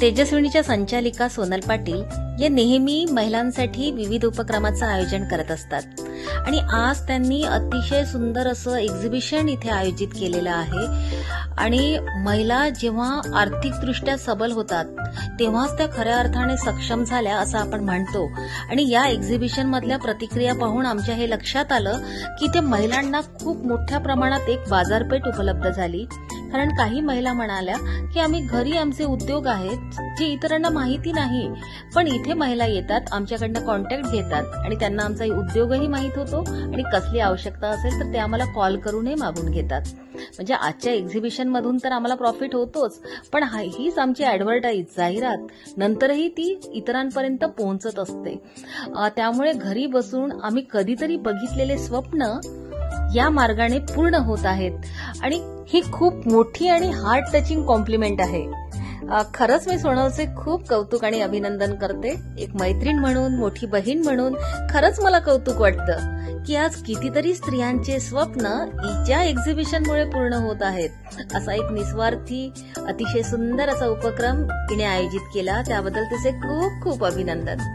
तेजस्विनीच्या संचालिका सोनल पाटील या नेहमी महिलांसाठी विविध उपक्रमाचं आयोजन करत असतात आणि आज त्यांनी अतिशय सुंदर असं एक्झिबिशन इथे आयोजित केलेलं आहे। आणि महिला जेव्हा आर्थिकदृष्ट्या सबल होतात तेव्हाच त्या खऱ्या अर्थाने सक्षम झाल्या असं आपण म्हणतो। आणि या एक्झिबिशन मधल्या प्रतिक्रिया पाहून आमच्या हे लक्षात आलं की ते महिलांना खूप मोठ्या प्रमाणात एक बाजारपेठ उपलब्ध झाली। कारण काही महिला म्हणाल्या की आम्ही घरी आमचे उद्योग आहेत जे इतरांना माहिती नाही, पण इथे महिला येतात, आमच्याकडनं कॉन्टॅक्ट घेतात आणि त्यांना आमचा उद्योगही माहित होतो आणि कसली आवश्यकता असेल तर ते आम्हाला कॉल करूनही मागून घेतात। म्हणजे आजच्या एक्झिबिशन मधून तर आम्हाला प्रॉफिट होतोच, पण हीच आमची ऍडव्हर्टाईज जाहिरात नंतरही ती इतरांपर्यंत पोहोचत असते। त्यामुळे घरी बसून आम्ही कधीतरी बघितलेले स्वप्न या मार्गाने पूर्ण होत आहेत आणि ही खूप मोठी आणि हार्ट टचिंग कॉम्प्लिमेंट आहे। खरंच मी सोनलचे खूप कौतुक आणि अभिनंदन करते। एक मैत्रीण म्हणून, मोठी बहीण म्हणून खरंच मला कौतुक वाटतं की आज कितीतरी स्त्रियांचे स्वप्न हिच्या एक्झिबिशनमुळे पूर्ण होत आहेत। असा एक निस्वार्थी अतिशय सुंदर असा उपक्रम तिने आयोजित केला, त्याबद्दल तिचे खूप खूप अभिनंदन।